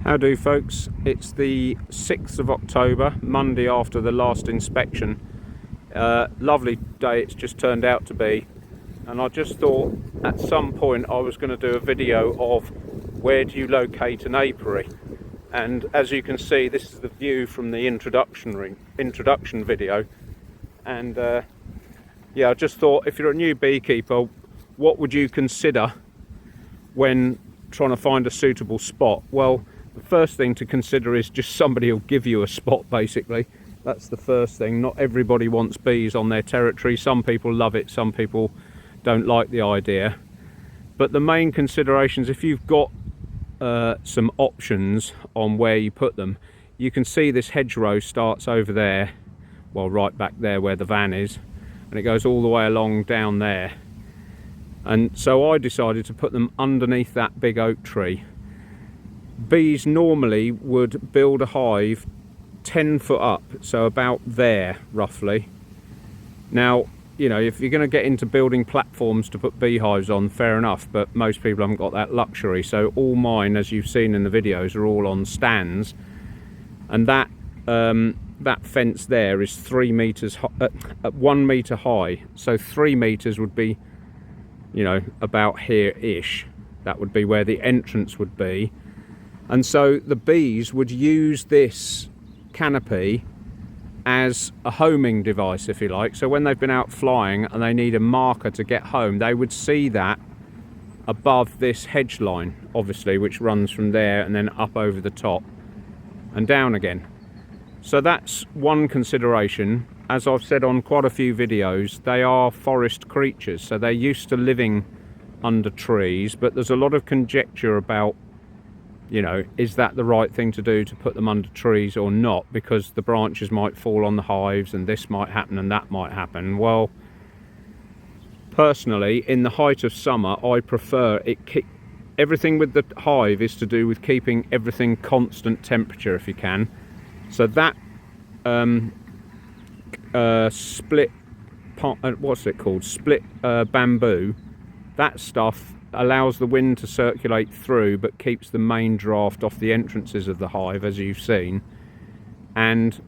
How do, folks? It's the 6th of October, Monday after the last inspection. Lovely day it's just turned out to be, and I just thought at some point I was going to do a video of where do you locate an apiary. And as you can see, this is the view from the introduction video. And yeah, I just thought, if you're a new beekeeper, what would you consider when trying to find a suitable spot? Well, the first thing to consider is just somebody will give you a spot, basically. That's the first thing. Not everybody wants bees on their territory. Some people love it, some people don't like the idea. But the main considerations, if you've got some options on where you put them, you can see this hedgerow starts over there, well, right back there where the van is, and it goes all the way along down there. And so I decided to put them underneath that big oak tree. Bees normally would build a hive 10 foot up, so about there roughly. Now, you know, if you're going to get into building platforms to put beehives on, fair enough, but most people haven't got that luxury. So all mine, as you've seen in the videos, are all on stands, and that that fence there is 3 meters at 1 meter high. So 3 meters would be, you know, about here-ish. That would be where the entrance would be. And so the bees would use this canopy as a homing device, if you like. So when they've been out flying and they need a marker to get home, they would see that above this hedge line, obviously, which runs from there and then up over the top and down again. So that's one consideration. As I've said on quite a few videos, they are forest creatures, so they're used to living under trees, but there's a lot of conjecture about, you know, is that the right thing to do, to put them under trees or not, because the branches might fall on the hives and this might happen and that might happen. Well, personally, in the height of summer, I prefer it. Everything with the hive is to do with keeping everything constant temperature if you can. So that split bamboo, that stuff allows the wind to circulate through but keeps the main draft off the entrances of the hive, as you've seen. And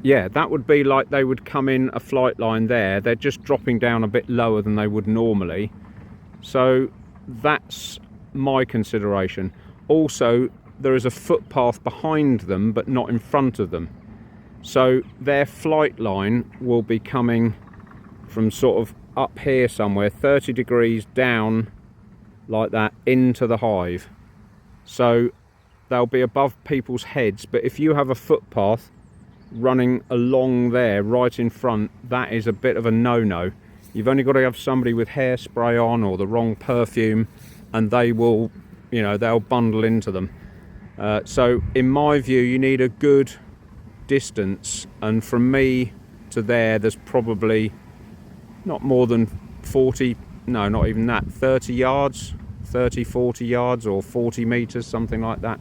yeah, that would be like they would come in a flight line there. They're just dropping down a bit lower than they would normally. So that's my consideration. Also, there is a footpath behind them but not in front of them. So their flight line will be coming from sort of up here somewhere, 30 degrees down like that into the hive. So they'll be above people's heads, but if you have a footpath running along there right in front, that is a bit of a no-no. You've only got to have somebody with hairspray on or the wrong perfume and they will, you know, they'll bundle into them. So in my view, you need a good distance, and from me to there's probably not more than 40, no, not even that, 30 yards, 30, 40 yards or 40 meters, something like that.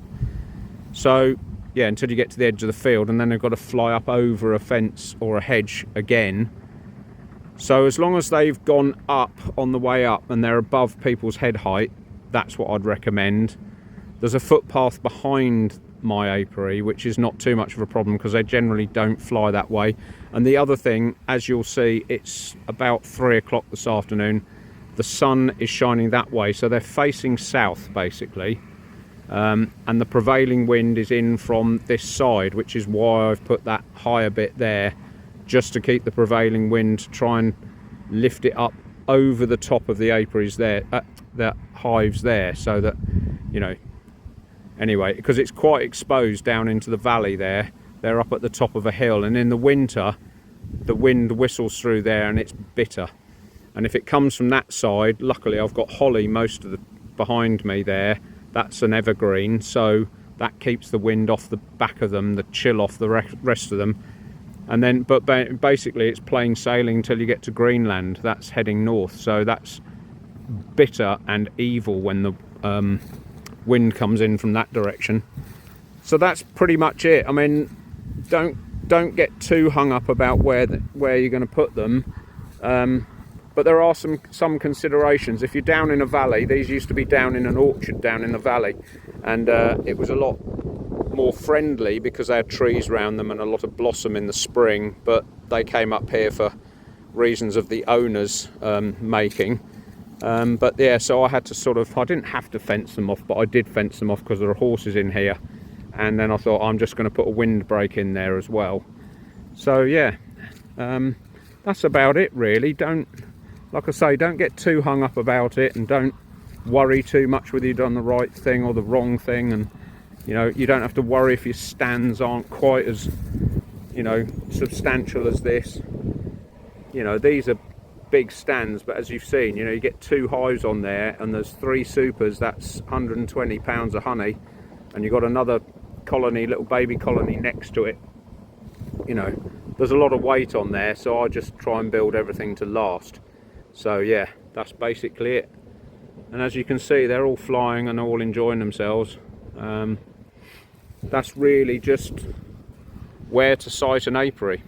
So yeah, until you get to the edge of the field, and then they've got to fly up over a fence or a hedge again. So as long as they've gone up on the way up and they're above people's head height, that's what I'd recommend. There's a footpath behind my apiary, which is not too much of a problem because they generally don't fly that way. And the other thing, as you'll see, it's about 3 o'clock this afternoon. The sun is shining that way, so they're facing south basically, and the prevailing wind is in from this side, which is why I've put that higher bit there, just to keep the prevailing wind, to try and lift it up over the top of the apiaries there, the hives there, so that, you know, anyway, because it's quite exposed down into the valley there. They're up at the top of a hill, and in the winter the wind whistles through there and it's bitter. And if it comes from that side, luckily I've got holly most of the behind me there. That's an evergreen, so that keeps the wind off the back of them, the chill off the rest of them. And then, but basically it's plain sailing until you get to Greenland. That's heading north, so that's bitter and evil when the wind comes in from that direction. So that's pretty much it. I mean, don't get too hung up about where you're going to put them, but there are some considerations. If you're down in a valley, these used to be down in an orchard down in the valley, and it was a lot more friendly because they had trees around them and a lot of blossom in the spring, but they came up here for reasons of the owners making. But yeah, so I had to sort of, I didn't have to fence them off, but I did fence them off because there are horses in here. And then I thought I'm just going to put a windbreak in there as well. So yeah, that's about it really. Don't, like I say, don't get too hung up about it, and don't worry too much whether you've done the right thing or the wrong thing. And you know, you don't have to worry if your stands aren't quite as, you know, substantial as this. You know, these are big stands, but as you've seen, you know, you get 2 hives on there and there's 3 supers. That's 120 pounds of honey, and you've got another colony, little baby colony next to it. You know, there's a lot of weight on there, so I just try and build everything to last. So yeah, that's basically it. And as you can see, they're all flying and all enjoying themselves. That's really just where to site an apiary.